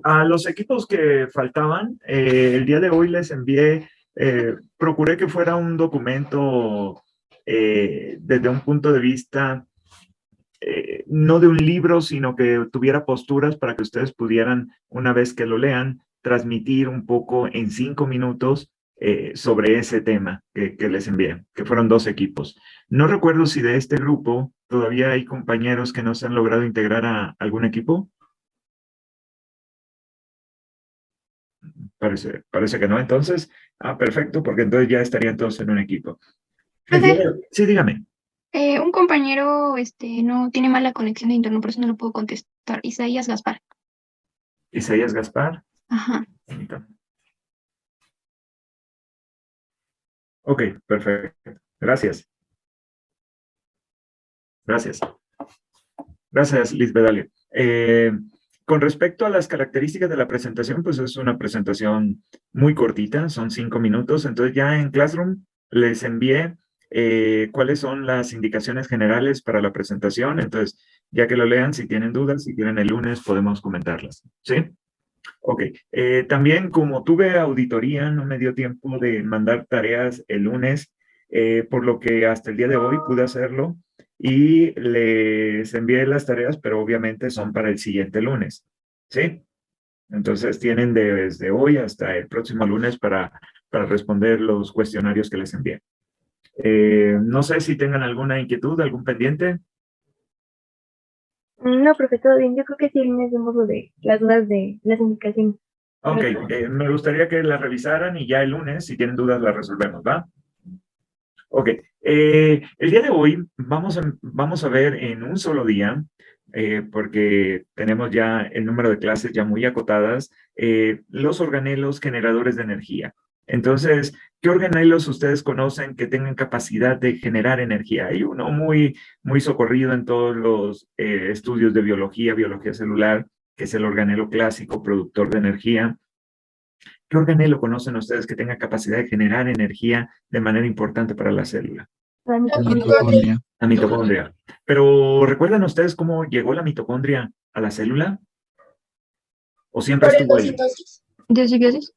A los equipos que faltaban, el día de hoy les envié, procuré que fuera un documento desde un punto de vista no de un libro, sino que tuviera posturas para que ustedes pudieran, una vez que lo lean, transmitir un poco en 5 minutos sobre ese tema que les envié, que fueron 2 equipos. No recuerdo si de este grupo todavía hay compañeros que no se han logrado integrar a algún equipo. Parece que no. Entonces, perfecto, porque entonces ya estarían todos en un equipo. Profe, Sí, dígame. un compañero no tiene mala conexión de internet, por eso no lo puedo contestar. Isaías Gaspar. Isaías Gaspar. Ajá. Ok, perfecto. Gracias. Gracias. Gracias, Lisbeth Dalia. Con respecto a las características de la presentación, pues es una presentación muy cortita, son 5 minutos. Entonces ya en Classroom les envié cuáles son las indicaciones generales para la presentación. Entonces, ya que lo lean, si tienen dudas, si quieren el lunes, podemos comentarlas. ¿Sí? Ok. También como tuve auditoría, no me dio tiempo de mandar tareas el lunes, por lo que hasta el día de hoy pude hacerlo y les envié las tareas, pero obviamente son para el siguiente lunes. ¿Sí? Entonces tienen desde hoy hasta el próximo lunes para responder los cuestionarios que les envié. No sé si tengan alguna inquietud, algún pendiente. No, profe, todo bien. Yo creo que sí les vemos lo de las dudas de las indicaciones. Ok, me gustaría que las revisaran y ya el lunes, si tienen dudas, las resolvemos, ¿va? Ok, el día de hoy vamos a ver en un solo día, porque tenemos ya el número de clases ya muy acotadas, los organelos generadores de energía. Entonces, ¿qué organelos ustedes conocen que tengan capacidad de generar energía? Hay uno muy socorrido en todos los estudios de biología, biología celular, que es el organelo clásico, productor de energía. ¿Qué organelo conocen ustedes que tenga capacidad de generar energía de manera importante para la célula? La La mitocondria. mitocondria. La mitocondria. Pero ¿recuerdan ustedes cómo llegó la mitocondria a la célula? ¿O siempre Por estuvo ahí? endositosis. ¿De simbiosis?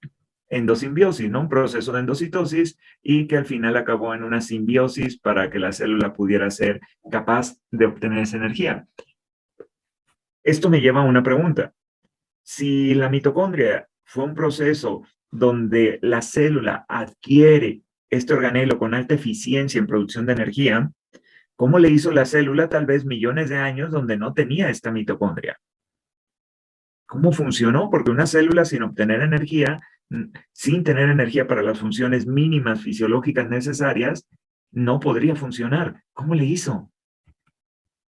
Endosimbiosis, ¿no? Un proceso de endocitosis y que al final acabó en una simbiosis para que la célula pudiera ser capaz de obtener esa energía. Esto me lleva a una pregunta. Si la mitocondria fue un proceso donde la célula adquiere este organelo con alta eficiencia en producción de energía, ¿cómo le hizo la célula tal vez millones de años donde no tenía esta mitocondria? ¿Cómo funcionó? Porque una célula sin obtener energía, sin tener energía para las funciones mínimas fisiológicas necesarias, no podría funcionar. ¿Cómo le hizo?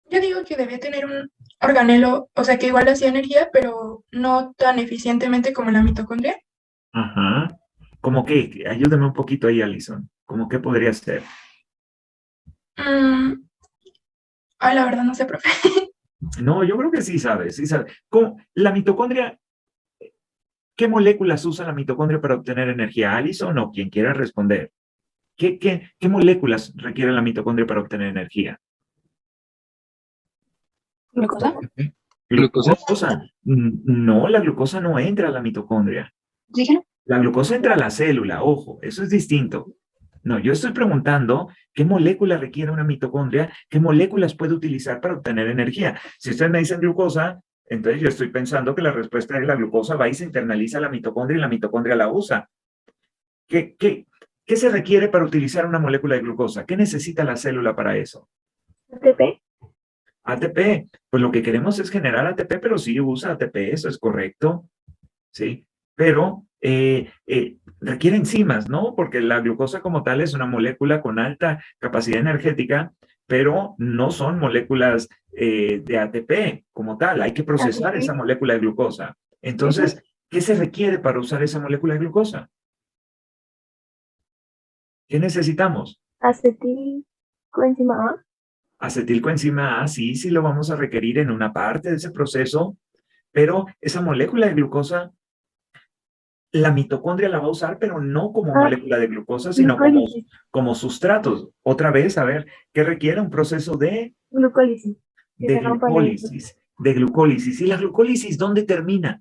Yo digo que debía tener un organelo, o sea, que igual hacía energía, pero no tan eficientemente como la mitocondria. Ajá. ¿Cómo qué? Ayúdame un poquito ahí, Alison. ¿Cómo qué podría ser? Mm, la verdad no sé, profe. No, yo creo que sí sabe, sí sabe. ¿Cómo? La mitocondria, ¿qué moléculas usa la mitocondria para obtener energía? ¿Alison o quien quiera responder? ¿Qué moléculas requiere la mitocondria para obtener energía? ¿Glucosa? ¿Glucosa? Glucosa. No, la glucosa no entra a la mitocondria. ¿Oxígeno? La glucosa entra a la célula, ojo, eso es distinto. No, yo estoy preguntando qué molécula requiere una mitocondria, qué moléculas puede utilizar para obtener energía. Si ustedes me dicen glucosa, entonces yo estoy pensando que la respuesta es la glucosa va y se internaliza a la mitocondria y la mitocondria la usa. ¿Qué, qué, qué se requiere para utilizar una molécula de glucosa? ¿Qué necesita la célula para eso? ATP. ATP. Pues lo que queremos es generar ATP, pero sí usa ATP, eso es correcto. ¿Sí? Pero requiere enzimas, ¿no? Porque la glucosa como tal es una molécula con alta capacidad energética, pero no son moléculas de ATP como tal. Hay que procesar esa ATP. molécula de glucosa. Entonces, ¿qué se requiere para usar esa molécula de glucosa? ¿Qué necesitamos? Acetilcoenzima A. Acetilcoenzima A, sí lo vamos a requerir en una parte de ese proceso, pero esa molécula de glucosa la mitocondria la va a usar, pero no como Ah, molécula de glucosa, sino glucólisis. como sustratos. Otra vez, a ver, ¿qué requiere un proceso Glucólisis. Que de se rompan esos. glucólisis? De glucólisis. ¿Y la glucólisis dónde termina?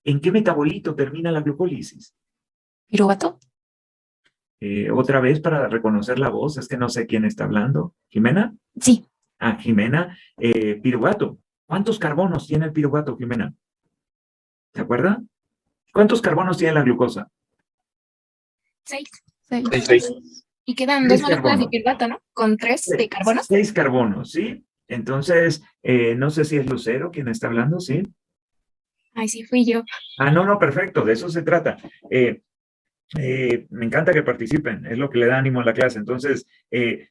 ¿En qué metabolito termina la glucólisis? ¿Piruvato? Otra vez para reconocer la voz, es que no sé quién está hablando. ¿Jimena? Sí. Ah, Jimena. Piruvato. ¿Cuántos carbonos tiene el piruvato, Jimena? ¿Se acuerda? ¿Cuántos carbonos tiene la glucosa? 6. Y quedan 2 Seis moléculas de carbonos. piruvato, ¿no? Con 3 de carbonos. 6 carbonos, ¿sí? Entonces, no sé si es Lucero quien está hablando, ¿sí? Ay, sí, fui yo. Ah, no, perfecto, de eso se trata. Me encanta que participen, es lo que le da ánimo a la clase. Entonces,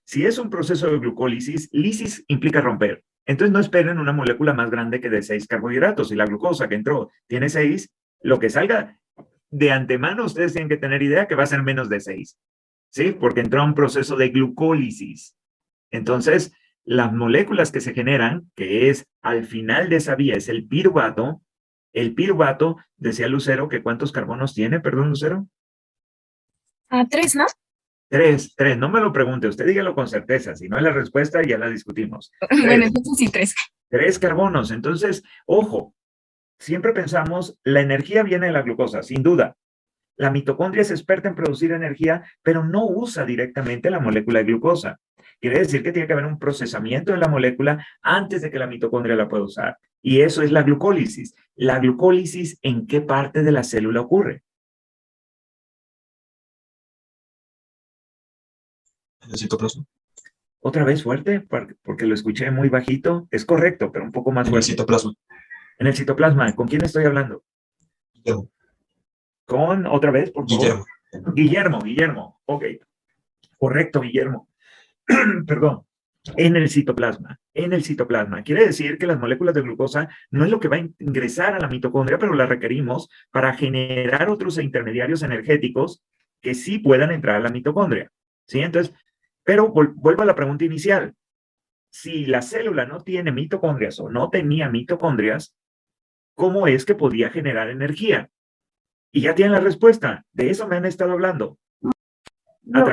si es un proceso de glucólisis, lisis implica romper. Entonces, no esperen una molécula más grande que de 6 carbohidratos. Si la glucosa que entró tiene 6, lo que salga de antemano, ustedes tienen que tener idea que va a ser menos de 6, ¿sí? Porque entró a un proceso de glucólisis. Entonces, las moléculas que se generan, que es al final de esa vía, es el piruvato, decía Lucero, que ¿cuántos carbonos tiene? Perdón, Lucero. 3, ¿no? 3, no me lo pregunte, usted dígalo con certeza, si no es la respuesta ya la discutimos. Bueno, entonces sí, 3. 3 carbonos, entonces, ojo, siempre pensamos, la energía viene de la glucosa, sin duda. La mitocondria es experta en producir energía, pero no usa directamente la molécula de glucosa. Quiere decir que tiene que haber un procesamiento de la molécula antes de que la mitocondria la pueda usar. Y eso es la glucólisis. ¿La glucólisis en qué parte de la célula ocurre? En el citoplasma. Otra vez fuerte, porque lo escuché muy bajito. Es correcto, pero un poco más En el fuerte. citoplasma. En el citoplasma. ¿Con quién estoy hablando? Guillermo. Con, otra vez, por favor. Guillermo. Guillermo. Ok. Correcto, Guillermo. Perdón. En el citoplasma. Quiere decir que las moléculas de glucosa no es lo que va a ingresar a la mitocondria, pero la requerimos para generar otros intermediarios energéticos que sí puedan entrar a la mitocondria. ¿Sí? Entonces, pero vuelvo a la pregunta inicial. Si la célula no tiene mitocondrias o no tenía mitocondrias, ¿cómo es que podía generar energía? Y ya tienen la respuesta. De eso me han estado hablando. No,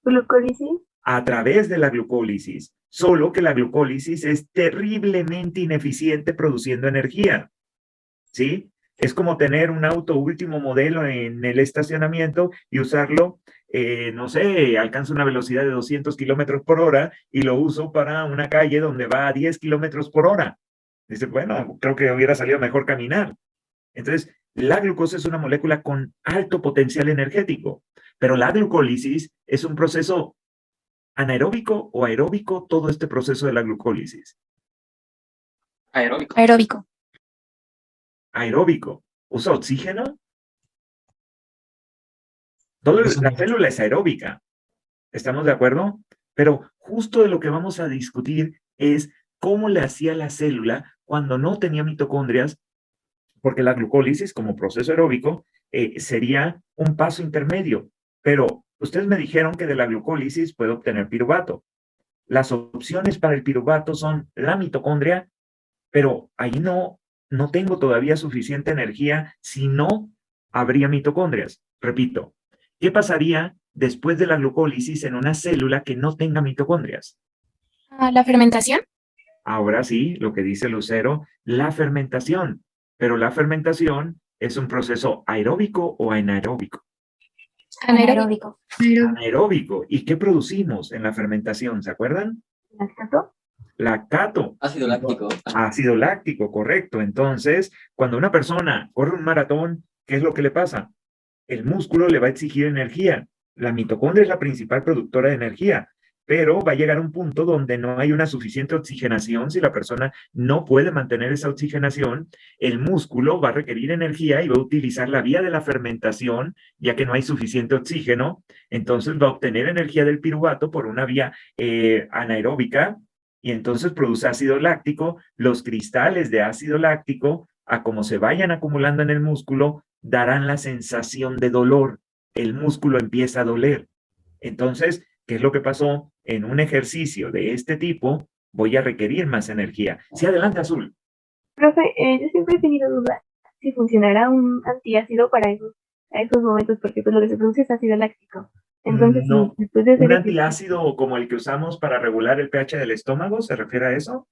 glucólisis. A través de la glucólisis. Solo que la glucólisis es terriblemente ineficiente produciendo energía. ¿Sí? Es como tener un auto último modelo en el estacionamiento y usarlo, no sé, alcanza una velocidad de 200 kilómetros por hora y lo uso para una calle donde va a 10 kilómetros por hora. Dice, bueno, creo que hubiera salido mejor caminar. Entonces, la glucosa es una molécula con alto potencial energético, pero la glucólisis es un proceso anaeróbico o aeróbico, todo este proceso de la glucólisis. Aeróbico. Aeróbico. ¿Usa oxígeno? La célula es aeróbica. ¿Estamos de acuerdo? Pero justo de lo que vamos a discutir es cómo le hacía la célula cuando no tenía mitocondrias, porque la glucólisis como proceso aeróbico sería un paso intermedio. Pero ustedes me dijeron que de la glucólisis puedo obtener piruvato. Las opciones para el piruvato son la mitocondria, pero ahí no tengo todavía suficiente energía si no habría mitocondrias. Repito, ¿qué pasaría después de la glucólisis en una célula que no tenga mitocondrias? ¿La fermentación? Ahora sí, lo que dice Lucero, la fermentación. Pero la fermentación es un proceso aeróbico o anaeróbico. Anaeróbico. Anaeróbico. ¿Y qué producimos en la fermentación? ¿Se acuerdan? ¿Lactato? Lactato. Ácido láctico. Ácido láctico, correcto. Entonces, cuando una persona corre un maratón, ¿qué es lo que le pasa? El músculo le va a exigir energía. La mitocondria es la principal productora de energía, pero va a llegar un punto donde no hay una suficiente oxigenación. Si la persona no puede mantener esa oxigenación, el músculo va a requerir energía y va a utilizar la vía de la fermentación, ya que no hay suficiente oxígeno. Entonces va a obtener energía del piruvato por una vía anaeróbica y entonces produce ácido láctico. Los cristales de ácido láctico, a como se vayan acumulando en el músculo, darán la sensación de dolor. El músculo empieza a doler. Entonces, ¿qué es lo que pasó? En un ejercicio de este tipo, voy a requerir más energía. Sí, adelante, Azul. Profe, yo siempre he tenido duda si funcionará un antiácido para esos momentos, porque pues lo que se produce es ácido láctico. Entonces, No, si después de hacer un antiácido como el que usamos para regular el pH del estómago, ¿se refiere a eso?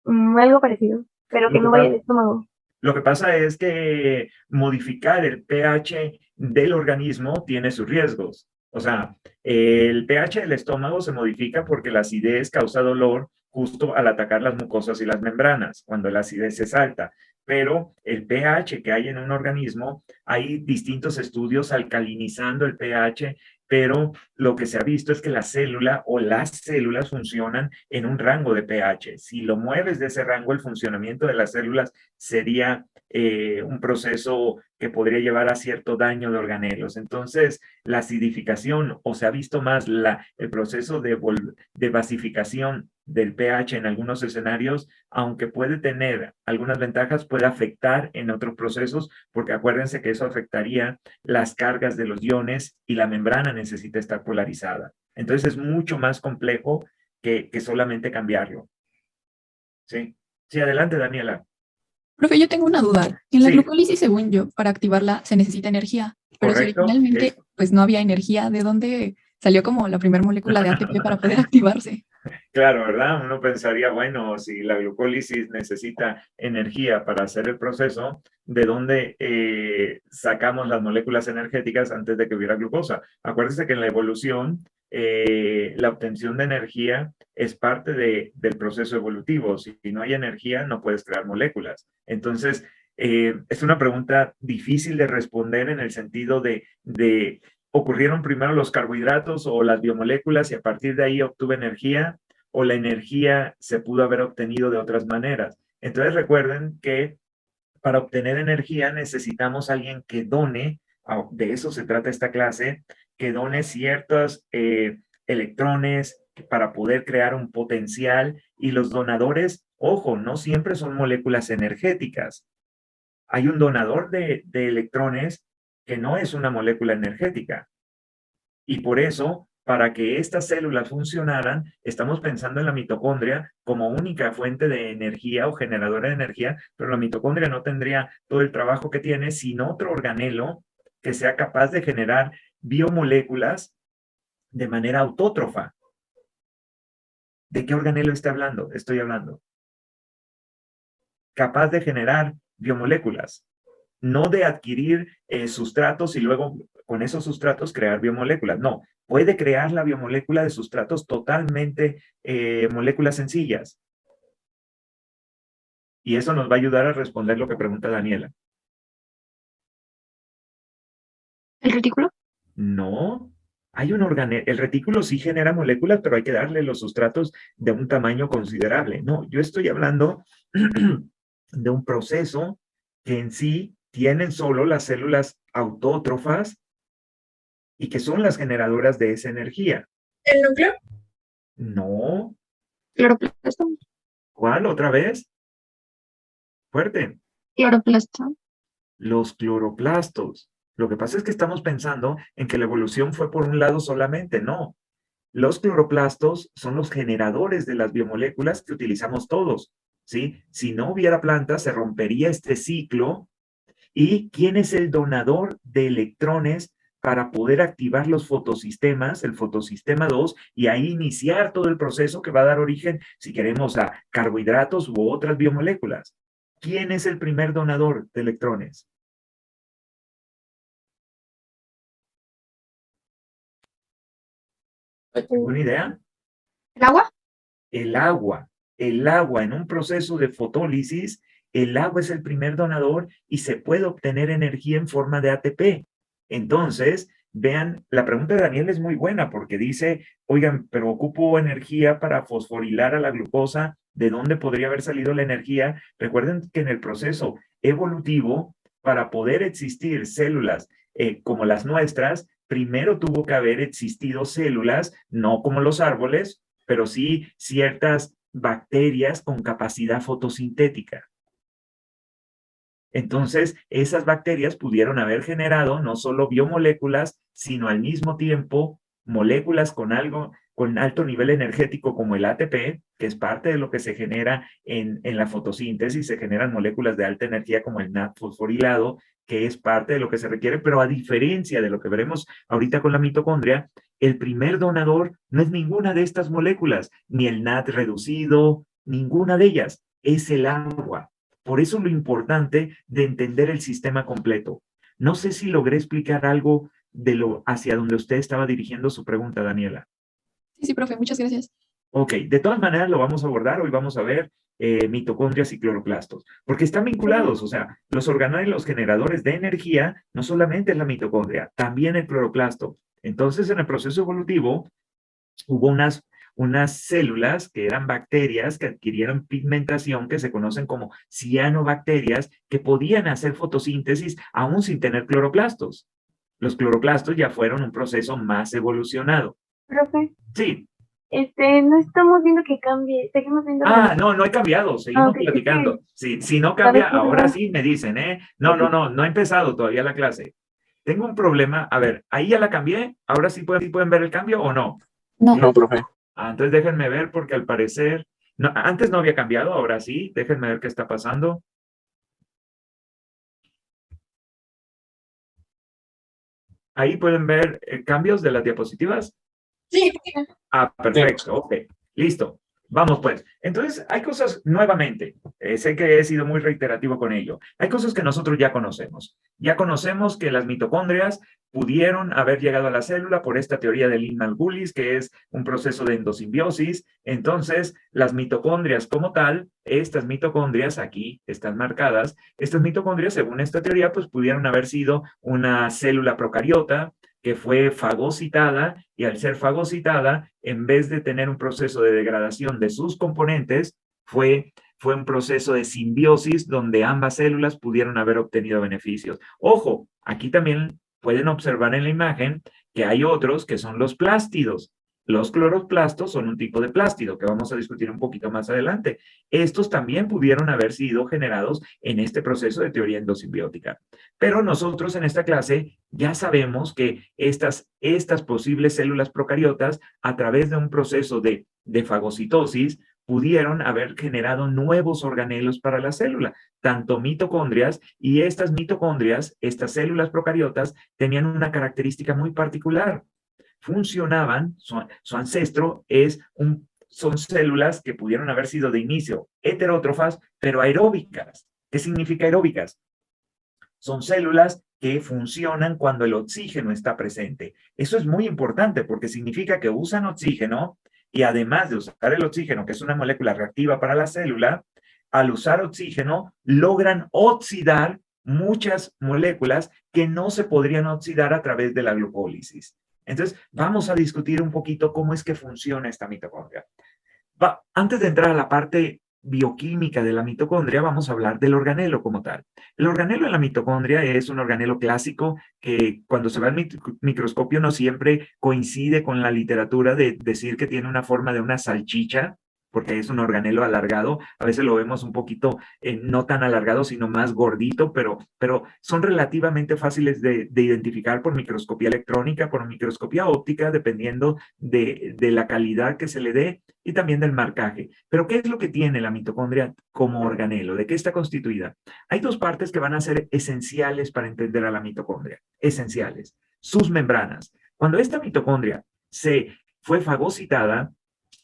algo parecido, pero Lo que que no vaya pasa- al estómago. Lo que pasa es que modificar el pH del organismo tiene sus riesgos. O sea, el pH del estómago se modifica porque la acidez causa dolor justo al atacar las mucosas y las membranas, cuando la acidez es alta. Pero el pH que hay en un organismo, hay distintos estudios alcalinizando el pH, pero lo que se ha visto es que la célula o las células funcionan en un rango de pH. Si lo mueves de ese rango, el funcionamiento de las células sería un proceso que podría llevar a cierto daño de organelos. Entonces, la acidificación, o se ha visto más el proceso de basificación del pH en algunos escenarios, aunque puede tener algunas ventajas, puede afectar en otros procesos, porque acuérdense que eso afectaría las cargas de los iones y la membrana necesita estar polarizada. Entonces, es mucho más complejo que solamente cambiarlo. Sí, sí, adelante, Daniela. Profe, yo tengo una duda. En la Sí. glucólisis, según yo, para activarla se necesita energía, pero si Correcto. originalmente pues no había energía, ¿de dónde salió como la primera molécula de ATP para poder activarse? Claro, ¿verdad? Uno pensaría, bueno, si la glucólisis necesita energía para hacer el proceso, ¿de dónde sacamos las moléculas energéticas antes de que hubiera glucosa? Acuérdense que en la evolución, la obtención de energía es parte del proceso evolutivo. Si no hay energía, no puedes crear moléculas. Entonces, es una pregunta difícil de responder en el sentido de ocurrieron primero los carbohidratos o las biomoléculas y a partir de ahí obtuve energía, o la energía se pudo haber obtenido de otras maneras. Entonces recuerden que para obtener energía necesitamos a alguien que done, de eso se trata esta clase, que done ciertos electrones para poder crear un potencial, y los donadores, ojo, no siempre son moléculas energéticas. Hay un donador de electrones que no es una molécula energética. Y por eso, para que estas células funcionaran, estamos pensando en la mitocondria como única fuente de energía o generadora de energía, pero la mitocondria no tendría todo el trabajo que tiene sin otro organelo que sea capaz de generar biomoléculas de manera autótrofa. ¿De qué organelo estoy hablando? Capaz de generar biomoléculas, no de adquirir sustratos y luego con esos sustratos crear biomoléculas. No, puede crear la biomolécula de sustratos totalmente moléculas sencillas. Y eso nos va a ayudar a responder lo que pregunta Daniela. ¿El retículo? No, hay un organelo. El retículo sí genera moléculas, pero hay que darle los sustratos de un tamaño considerable. No, yo estoy hablando de un proceso que en sí tienen solo las células autótrofas y que son las generadoras de esa energía. ¿El núcleo? No. Cloroplasto. ¿Cuál? ¿Otra vez? Fuerte. Cloroplasto. Los cloroplastos. Lo que pasa es que estamos pensando en que la evolución fue por un lado solamente. No. Los cloroplastos son los generadores de las biomoléculas que utilizamos todos. ¿Sí? Si no hubiera plantas, se rompería este ciclo. ¿Y quién es el donador de electrones para poder activar los fotosistemas, el fotosistema 2, y ahí iniciar todo el proceso que va a dar origen, si queremos, a carbohidratos u otras biomoléculas? ¿Quién es el primer donador de electrones? ¿Alguna idea? ¿El agua? El agua. El agua en un proceso de fotólisis, el agua es el primer donador y se puede obtener energía en forma de ATP. Entonces, vean, la pregunta de Daniel es muy buena porque dice, oigan, pero ocupo energía para fosforilar a la glucosa. ¿De dónde podría haber salido la energía? Recuerden que en el proceso evolutivo, para poder existir células como las nuestras, primero tuvo que haber existido células, no como los árboles, pero sí ciertas bacterias con capacidad fotosintética. Entonces, esas bacterias pudieron haber generado no solo biomoléculas, sino al mismo tiempo moléculas con alto nivel energético como el ATP, que es parte de lo que se genera en la fotosíntesis. Se generan moléculas de alta energía como el NAD fosforilado, que es parte de lo que se requiere, pero a diferencia de lo que veremos ahorita con la mitocondria, el primer donador no es ninguna de estas moléculas, ni el NAD reducido, ninguna de ellas, es el agua. Por eso lo importante de entender el sistema completo. No sé si logré explicar algo de lo hacia donde usted estaba dirigiendo su pregunta, Daniela. Sí, sí, profe, muchas gracias. Ok, de todas maneras lo vamos a abordar. Hoy vamos a ver mitocondrias y cloroplastos, porque están vinculados, o sea, los organelos generadores de energía no solamente es la mitocondria, también el cloroplasto. Entonces, en el proceso evolutivo hubo unas células que eran bacterias que adquirieron pigmentación que se conocen como cianobacterias que podían hacer fotosíntesis aún sin tener cloroplastos. Los cloroplastos ya fueron un proceso más evolucionado. Profe, Sí. no estamos viendo que cambie, seguimos viendo la... No he cambiado, seguimos ok, es que platicando. Si no a veces cambia, ahora no. sí me dicen, ¿eh? No he empezado todavía la clase. Tengo un problema, a ver, ahí ya la cambié, ahora sí pueden ver el cambio o no. No, No, profe. Entonces déjenme ver porque al parecer, no, antes no había cambiado, ahora sí, déjenme ver qué está pasando. Ahí pueden ver cambios de las diapositivas. Sí, Perfecto, ok, listo. Vamos pues. Entonces, hay cosas nuevamente, sé que he sido muy reiterativo con ello. Hay cosas que nosotros ya conocemos. Ya conocemos que las mitocondrias pudieron haber llegado a la célula por esta teoría de Lindman-Gullis, que es un proceso de endosimbiosis. Entonces, las mitocondrias como tal, estas mitocondrias aquí están marcadas, estas mitocondrias, según esta teoría, pues pudieron haber sido una célula procariota, que fue fagocitada y al ser fagocitada, en vez de tener un proceso de degradación de sus componentes, fue un proceso de simbiosis donde ambas células pudieron haber obtenido beneficios. Ojo, aquí también pueden observar en la imagen que hay otros que son los plástidos. Los cloroplastos son un tipo de plástido que vamos a discutir un poquito más adelante. Estos también pudieron haber sido generados en este proceso de teoría endosimbiótica. Pero nosotros en esta clase ya sabemos que estas posibles células procariotas, a través de un proceso de fagocitosis, pudieron haber generado nuevos organelos para la célula, tanto mitocondrias, y estas mitocondrias, estas células procariotas, tenían una característica muy particular. Funcionaban, su ancestro son células que pudieron haber sido de inicio heterótrofas, pero aeróbicas. ¿Qué significa aeróbicas? Son células que funcionan cuando el oxígeno está presente. Eso es muy importante porque significa que usan oxígeno y además de usar el oxígeno, que es una molécula reactiva para la célula, al usar oxígeno logran oxidar muchas moléculas que no se podrían oxidar a través de la glucólisis. Entonces, vamos a discutir un poquito cómo es que funciona esta mitocondria. Antes de entrar a la parte bioquímica de la mitocondria, vamos a hablar del organelo como tal. El organelo en la mitocondria es un organelo clásico que cuando se ve al microscopio no siempre coincide con la literatura de decir que tiene una forma de una salchicha, porque es un organelo alargado. A veces lo vemos un poquito no tan alargado, sino más gordito, pero son relativamente fáciles de identificar por microscopía electrónica, por microscopía óptica, dependiendo de la calidad que se le dé y también del marcaje. Pero ¿qué es lo que tiene la mitocondria como organelo? ¿De qué está constituida? Hay dos partes que van a ser esenciales para entender a la mitocondria. Esenciales. Sus membranas. Cuando esta mitocondria se fue fagocitada,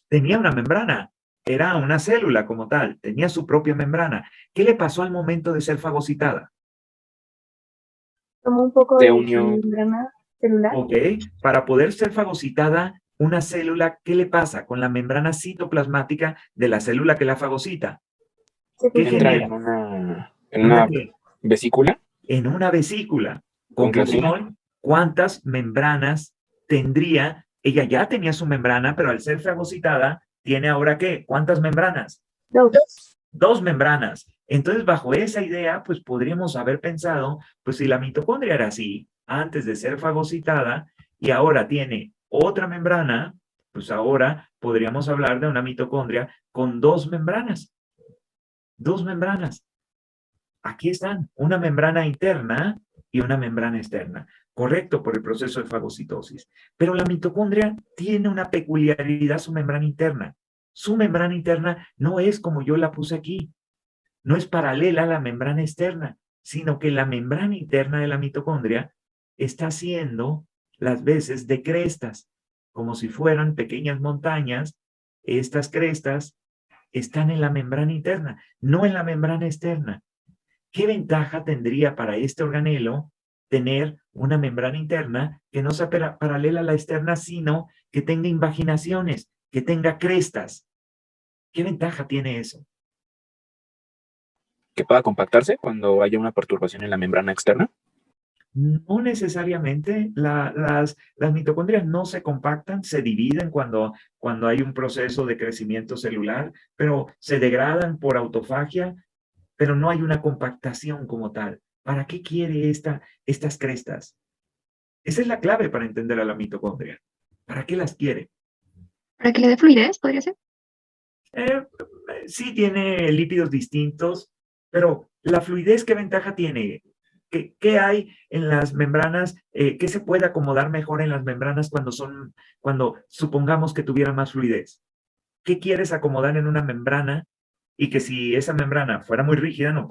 tenía una membrana. Era una célula como tal, tenía su propia membrana. ¿Qué le pasó al momento de ser fagocitada? Tomó un poco Se de unió. membrana celular. Ok, para poder ser fagocitada, una célula, ¿qué le pasa con la membrana citoplasmática de la célula que la fagocita? Se ¿Qué Entra genera? en una ¿Qué? vesícula. En una vesícula. ¿Con creatina? Conclusión, ¿cuántas membranas tendría? Ella ya tenía su membrana, pero al ser fagocitada, ¿tiene ahora qué? ¿Cuántas membranas? Dos. Dos membranas. Entonces, bajo esa idea, pues podríamos haber pensado, pues si la mitocondria era así, antes de ser fagocitada, y ahora tiene otra membrana, pues ahora podríamos hablar de una mitocondria con dos membranas. Dos membranas. Aquí están, una membrana interna y una membrana externa. Correcto, por el proceso de fagocitosis. Pero la mitocondria tiene una peculiaridad, su membrana interna. Su membrana interna no es como yo la puse aquí. No es paralela a la membrana externa, sino que la membrana interna de la mitocondria está haciendo las veces de crestas, como si fueran pequeñas montañas. Estas crestas están en la membrana interna, no en la membrana externa. ¿Qué ventaja tendría para este organelo tener una membrana interna que no sea paralela a la externa, sino que tenga invaginaciones, que tenga crestas? ¿Qué ventaja tiene eso? Que pueda compactarse cuando haya una perturbación en la membrana externa. No necesariamente, las mitocondrias no se compactan, se dividen cuando hay un proceso de crecimiento celular, pero se degradan por autofagia, pero no hay una compactación como tal. ¿Para qué quiere estas crestas? Esa es la clave para entender a la mitocondria. ¿Para qué las quiere? Para que le dé fluidez, podría ser. Sí tiene lípidos distintos, pero la fluidez, ¿qué ventaja tiene? ¿Qué hay en las membranas? ¿Qué se puede acomodar mejor en las membranas cuando supongamos que tuviera más fluidez? ¿Qué quieres acomodar en una membrana? Y que si esa membrana fuera muy rígida, no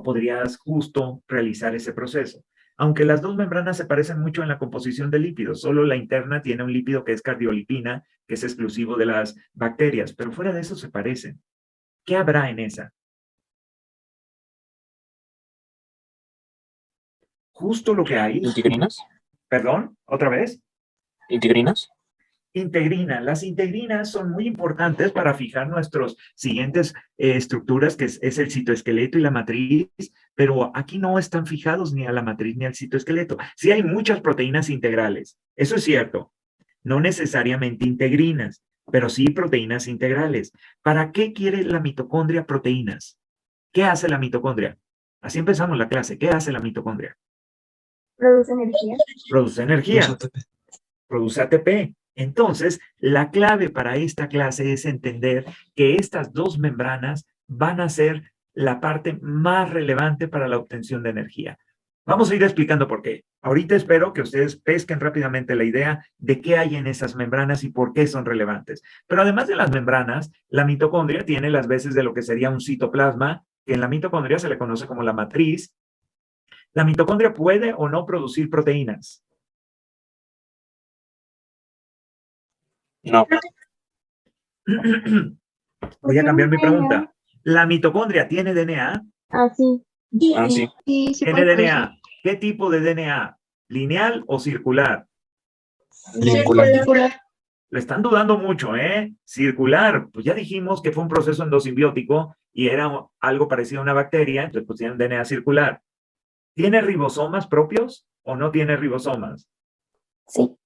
podrías justo realizar ese proceso. Aunque las dos membranas se parecen mucho en la composición de lípidos, solo la interna tiene un lípido que es cardiolipina, que es exclusivo de las bacterias, pero fuera de eso se parecen. ¿Qué habrá en esa? Justo lo que hay. ¿Integrinas? ¿Perdón? ¿Otra vez? ¿Integrinas? Integrina. Las integrinas son muy importantes para fijar nuestras siguientes estructuras, que es el citoesqueleto y la matriz, pero aquí no están fijados ni a la matriz ni al citoesqueleto. Sí hay muchas proteínas integrales, eso es cierto. No necesariamente integrinas, pero sí proteínas integrales. ¿Para qué quiere la mitocondria proteínas? ¿Qué hace la mitocondria? Así empezamos la clase. ¿Qué hace la mitocondria? Produce energía. Produce energía. Los ATP. Produce ATP. Entonces, la clave para esta clase es entender que estas dos membranas van a ser la parte más relevante para la obtención de energía. Vamos a ir explicando por qué. Ahorita espero que ustedes pesquen rápidamente la idea de qué hay en esas membranas y por qué son relevantes. Pero además de las membranas, la mitocondria tiene las veces de lo que sería un citoplasma, que en la mitocondria se le conoce como la matriz. La mitocondria puede o no producir proteínas. No. Voy a cambiar mi pregunta. ¿La mitocondria tiene DNA? Ah, sí. Ah, sí. Sí, sí ¿Tiene puede DNA? ¿Qué tipo de DNA? ¿Lineal o circular? Circular. Le están dudando mucho, ¿eh? Circular. Pues ya dijimos que fue un proceso endosimbiótico y era algo parecido a una bacteria, entonces pues tienen DNA circular. ¿Tiene ribosomas propios o no tiene ribosomas? Sí.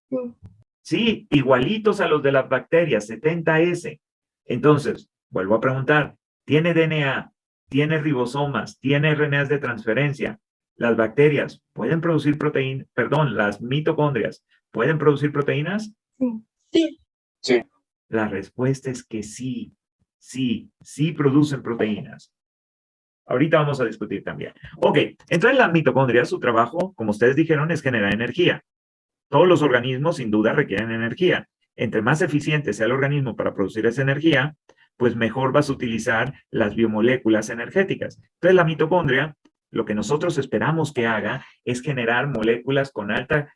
Sí, igualitos a los de las bacterias, 70S. Entonces, vuelvo a preguntar, ¿tiene DNA? ¿Tiene ribosomas? ¿Tiene RNAs de transferencia? ¿Las bacterias pueden producir proteínas? Perdón, las mitocondrias, ¿pueden producir proteínas? Sí. Sí. Sí. La respuesta es que sí, sí producen proteínas. Ahorita vamos a discutir también. Ok, entonces la mitocondria, su trabajo, como ustedes dijeron, es generar energía. Todos los organismos sin duda requieren energía. Entre más eficiente sea el organismo para producir esa energía, pues mejor vas a utilizar las biomoléculas energéticas. Entonces la mitocondria, lo que nosotros esperamos que haga es generar moléculas con alta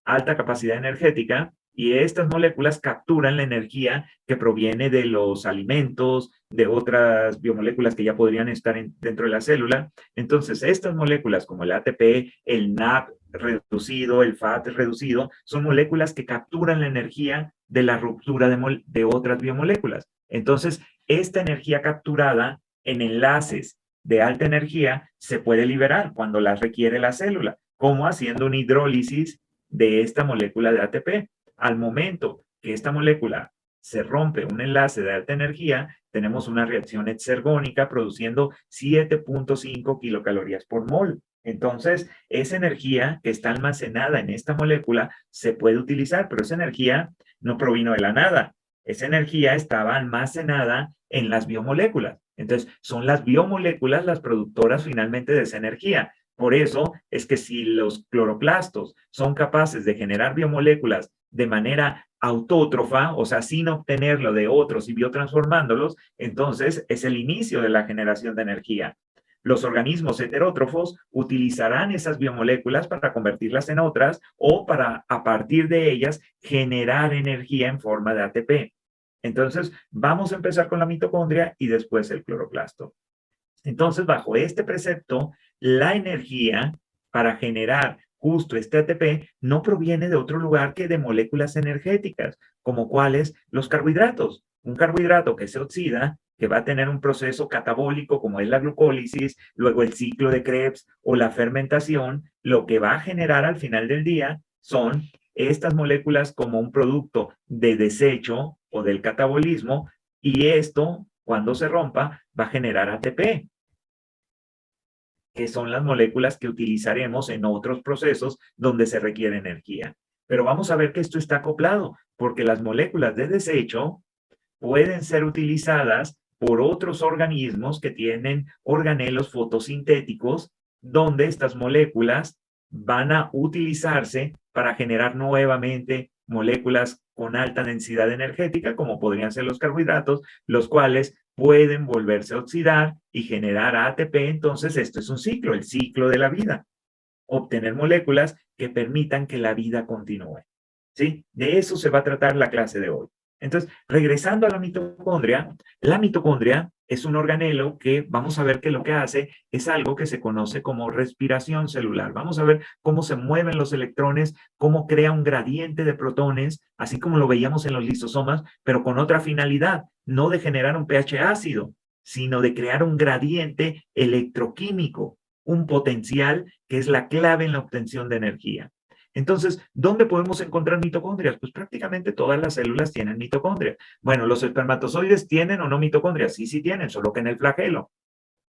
capacidad energética, y estas moléculas capturan la energía que proviene de los alimentos, de otras biomoléculas que ya podrían estar dentro de la célula. Entonces, estas moléculas como el ATP, el NAP reducido, el FAT reducido, son moléculas que capturan la energía de la ruptura de otras biomoléculas. Entonces, esta energía capturada en enlaces de alta energía se puede liberar cuando la requiere la célula, como haciendo una hidrólisis de esta molécula de ATP. Al momento que esta molécula se rompe un enlace de alta energía, tenemos una reacción exergónica produciendo 7.5 kilocalorías por mol. Entonces, esa energía que está almacenada en esta molécula se puede utilizar, pero esa energía no provino de la nada. Esa energía estaba almacenada en las biomoléculas. Entonces, son las biomoléculas las productoras finalmente de esa energía. Por eso es que si los cloroplastos son capaces de generar biomoléculas de manera autótrofa, o sea, sin obtenerlo de otros y biotransformándolos, entonces es el inicio de la generación de energía. Los organismos heterótrofos utilizarán esas biomoléculas para convertirlas en otras o para, a partir de ellas, generar energía en forma de ATP. Entonces, vamos a empezar con la mitocondria y después el cloroplasto. Entonces, bajo este precepto, la energía para generar justo este ATP no proviene de otro lugar que de moléculas energéticas, como cuáles los carbohidratos. Un carbohidrato que se oxida, que va a tener un proceso catabólico como es la glucólisis, luego el ciclo de Krebs o la fermentación, lo que va a generar al final del día son estas moléculas como un producto de desecho o del catabolismo, y esto, cuando se rompa, va a generar ATP, que son las moléculas que utilizaremos en otros procesos donde se requiere energía. Pero vamos a ver que esto está acoplado, porque las moléculas de desecho pueden ser utilizadas por otros organismos que tienen organelos fotosintéticos, donde estas moléculas van a utilizarse para generar nuevamente moléculas con alta densidad energética, como podrían ser los carbohidratos, los cuales pueden volverse a oxidar y generar ATP. Entonces, esto es un ciclo, el ciclo de la vida. Obtener moléculas que permitan que la vida continúe. ¿Sí? De eso se va a tratar la clase de hoy. Entonces, regresando a la mitocondria es un organelo que vamos a ver que lo que hace es algo que se conoce como respiración celular. Vamos a ver cómo se mueven los electrones, cómo crea un gradiente de protones, así como lo veíamos en los lisosomas, pero con otra finalidad, no de generar un pH ácido, sino de crear un gradiente electroquímico, un potencial que es la clave en la obtención de energía. Entonces, ¿dónde podemos encontrar mitocondrias? Pues prácticamente todas las células tienen mitocondrias. Bueno, ¿los espermatozoides tienen o no mitocondrias? Sí, sí tienen, solo que en el flagelo,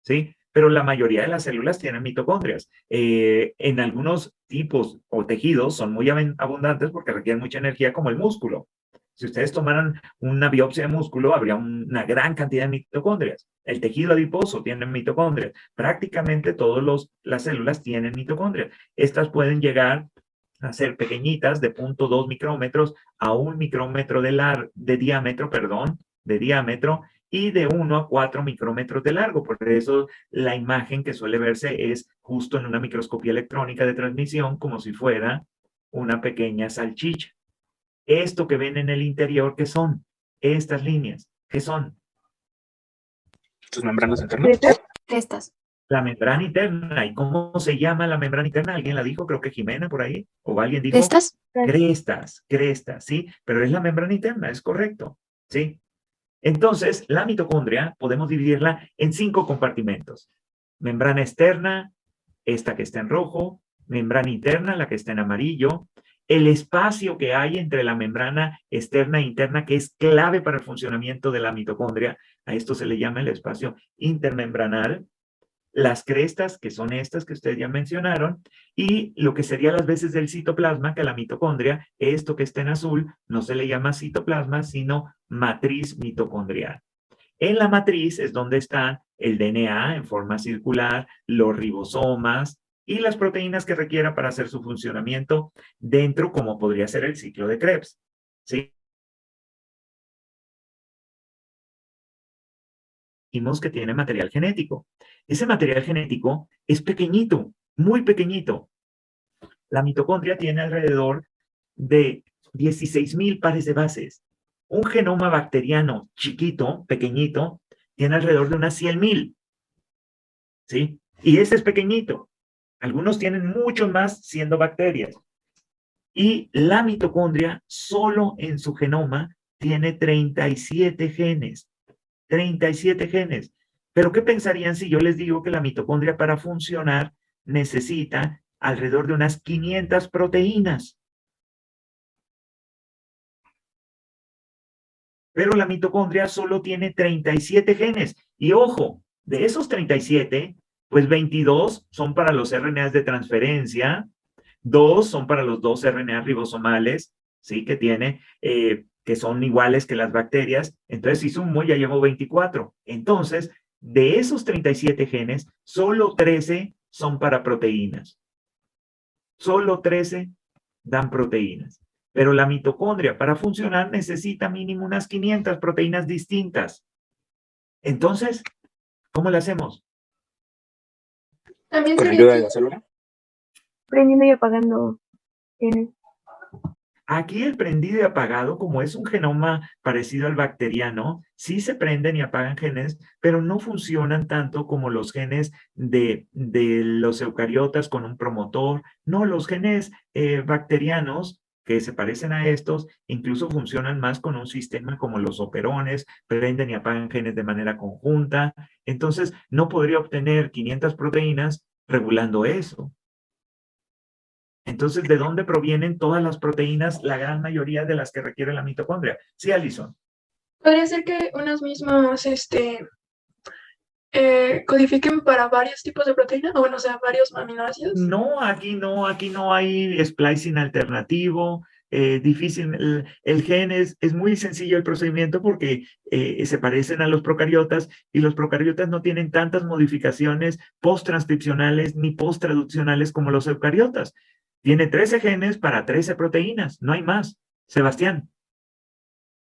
¿sí? Pero la mayoría de las células tienen mitocondrias. En algunos tipos o tejidos son muy abundantes porque requieren mucha energía, como el músculo. Si ustedes tomaran una biopsia de músculo, habría una gran cantidad de mitocondrias. El tejido adiposo tiene mitocondrias. Prácticamente todas las células tienen mitocondrias. Estas pueden llegar a ser pequeñitas, de 0.2 micrómetros a 1 micrómetro de diámetro, y de 1 a 4 micrómetros de largo. Por eso la imagen que suele verse es justo en una microscopía electrónica de transmisión, como si fuera una pequeña salchicha. Esto que ven en el interior, ¿qué son? Estas líneas, ¿qué son? Tus membranas internas. Crestas. La membrana interna. ¿Y cómo se llama la membrana interna? ¿Alguien la dijo? Creo que Jimena por ahí. ¿O alguien dijo? ¿Crestas? Crestas, ¿sí? Pero es la membrana interna, es correcto, ¿sí? Entonces, la mitocondria podemos dividirla en 5 compartimentos. Membrana externa, esta que está en rojo, membrana interna, la que está en amarillo, el espacio que hay entre la membrana externa e interna, que es clave para el funcionamiento de la mitocondria. A esto se le llama el espacio intermembranal. Las crestas, que son estas que ustedes ya mencionaron, y lo que sería las veces del citoplasma, que la mitocondria, esto que está en azul, no se le llama citoplasma, sino matriz mitocondrial. En la matriz es donde está el DNA en forma circular, los ribosomas y las proteínas que requiera para hacer su funcionamiento dentro, como podría ser el ciclo de Krebs, ¿sí? Vimos que tiene material genético. Ese material genético es pequeñito, muy pequeñito. La mitocondria tiene alrededor de 16,000 pares de bases. Un genoma bacteriano chiquito, pequeñito, tiene alrededor de unas 100,000. ¿Sí? Y ese es pequeñito. Algunos tienen mucho más siendo bacterias. Y la mitocondria solo en su genoma tiene 37 genes. 37 genes. Pero ¿qué pensarían si yo les digo que la mitocondria para funcionar necesita alrededor de unas 500 proteínas? Pero la mitocondria solo tiene 37 genes. Y ojo, de esos 37, pues 22 son para los RNAs de transferencia, 2 son para los 2 RNAs ribosomales, ¿sí? Que son iguales que las bacterias. Entonces, si sumo, ya llevo 24. Entonces, de esos 37 genes, solo 13 son para proteínas. Solo 13 dan proteínas. Pero la mitocondria, para funcionar, necesita mínimo unas 500 proteínas distintas. Entonces, ¿cómo lo hacemos? También Con sería ayuda de la célula. Prendiendo y apagando genes. Aquí el prendido y apagado, como es un genoma parecido al bacteriano, sí se prenden y apagan genes, pero no funcionan tanto como los genes de los eucariotas con un promotor. No, los genes bacterianos que se parecen a estos, incluso funcionan más con un sistema como los operones, prenden y apagan genes de manera conjunta. Entonces, no podría obtener 500 proteínas regulando eso. Entonces, ¿de dónde provienen todas las proteínas, la gran mayoría de las que requiere la mitocondria? Sí, Alison. Podría ser que unas mismas codifiquen para varios tipos de proteína, o bueno, o sea, varios aminoácidos. No, aquí no hay splicing alternativo. Difícil, el gen es muy sencillo el procedimiento porque se parecen a los procariotas y los procariotas no tienen tantas modificaciones post-transcripcionales ni post-traduccionales como los eucariotas. Tiene 13 genes para 13 proteínas, no hay más. Sebastián.